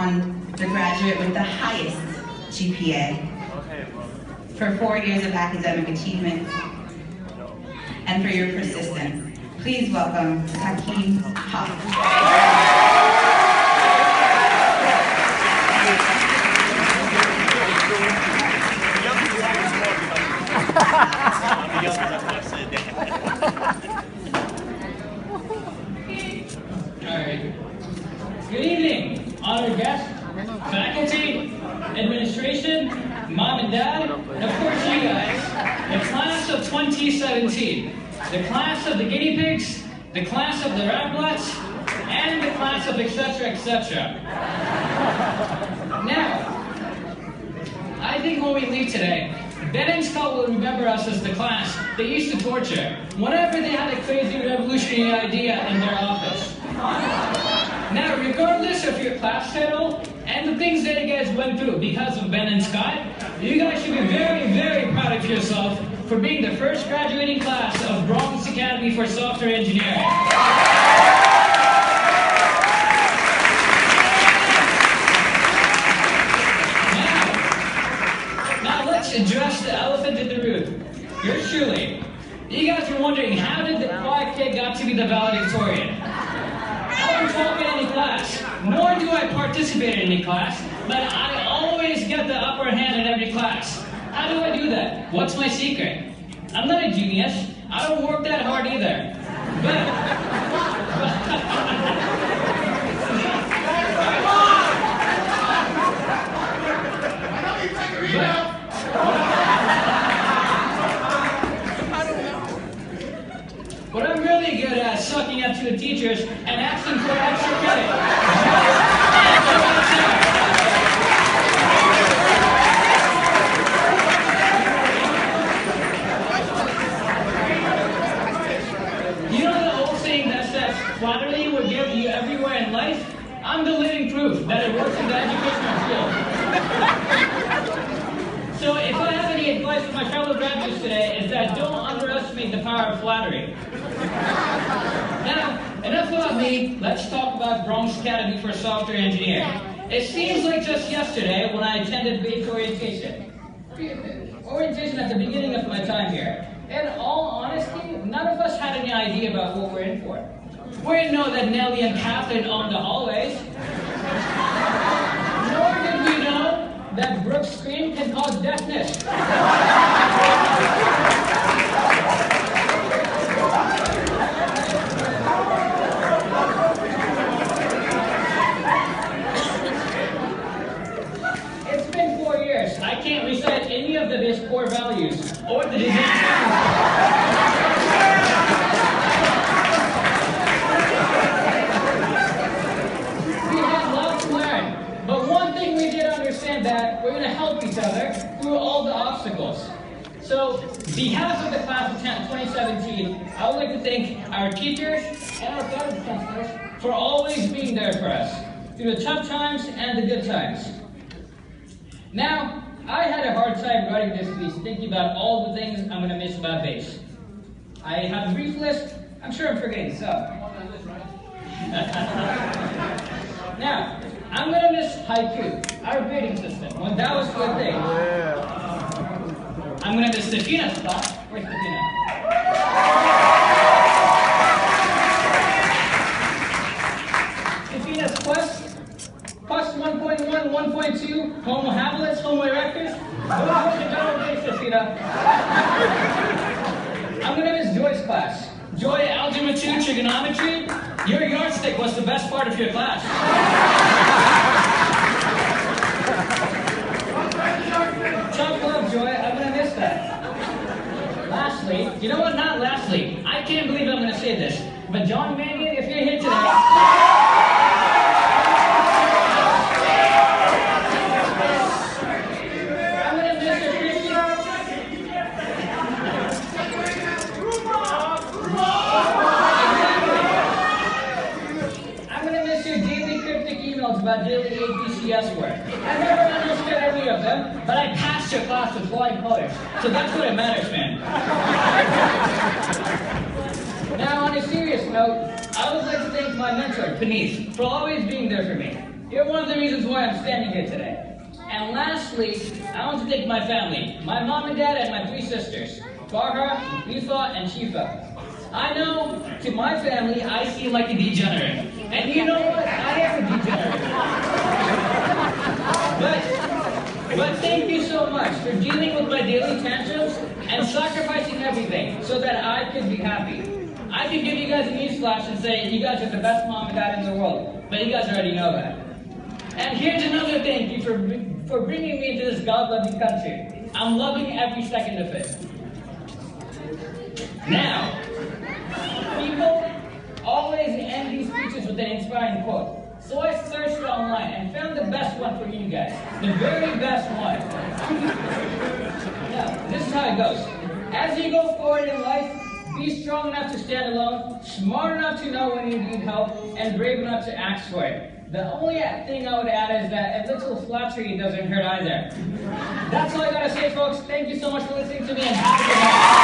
on the graduate with the highest GPA, for 4 years of academic achievement, and for your persistence. Please welcome Takhim Haque. Good evening, honored guests, faculty, administration, mom and dad, and of course you guys, the class of 2017, the class of the guinea pigs, the class of the raglets, and the class of etc. etc. Now, I think when we leave today, Ben and Scott will remember us as the class they used to torture whenever they had a crazy revolutionary idea in their office. Now, regardless of your class title and the things that you guys went through because of Ben and Scott, you guys should be very, very proud of yourself for being the first graduating class of Bronx Academy for Software Engineering. Now let's address the elephant in the room. Yours truly. You guys are wondering, how did the quiet kid got to be the valedictorian? I don't talk in any class, nor do I participate in any class, but I always get the upper hand in every class. How do I do that? What's my secret? I'm not a genius. I don't work that hard either. But I'm really good at sucking up to the teachers and asking for extra credit. You know the old saying that says, flattery will get you everywhere in life? I'm the living proof that it works in the educational field. So if I have any advice for my fellow graduates today, is that don't underestimate the power of flattery. Now, enough about me, let's talk about Bronx Academy for Software Engineering. It seems like just yesterday when I attended base orientation. Orientation at the beginning of my time here. In all honesty, none of us had any idea about what we're in for. We didn't know that Nelly and Catherine owned the hallways. Nor did we know that Brooke's scream can cause deafness. It's been 4 years. I can't recite any of his core values or the design. That we're going to help each other through all the obstacles. So, on behalf of the class of 2017, I would like to thank our teachers and our guidance counselors for always being there for us, through the tough times and the good times. Now, I had a hard time writing this piece, thinking about all the things I'm going to miss about bass. I have a brief list. I'm sure I'm forgetting some. Now, I'm going to miss haiku, our grading system, when that was the thing. I'm going to miss Stefina's class. Where's Stefina? Stefina's quest 1.1, 1.2, Homo habilis, Homo erectus. Stefina. I'm going to miss Joy's class. Joy, Algebra 2, Trigonometry. Your yardstick was the best part of your class. Tough love, Joy. I'm going to miss that. Lastly, you know what? Not lastly. I can't believe I'm going to say this. But John Mangan, if you're here today... about daily APCS work. I never understood any of them, but I passed your class with flying colors. So that's what it matters, man. Now, on a serious note, I would like to thank my mentor, Panis, for always being there for me. You're one of the reasons why I'm standing here today. And lastly, I want to thank my family, my mom and dad and my 3 sisters, Farha, Lifa, and Shifa. I know, to my family, I seem like a degenerate. And you know what? I am a degenerate. But thank you so much for dealing with my daily tantrums and sacrificing everything so that I could be happy. I could give you guys a newsflash and say you guys are the best mom and dad in the world, but you guys already know that. And here's another thank you for bringing me into this God-loving country. I'm loving every second of it. Now, people always end these speeches with an inspiring quote. So I searched online and found the best one for you guys. The very best one. Now, this is how it goes. As you go forward in life, be strong enough to stand alone, smart enough to know when you need help, and brave enough to ask for it. The only thing I would add is that a little flattery doesn't hurt either. That's all I gotta say, folks. Thank you so much for listening to me, and have a good night.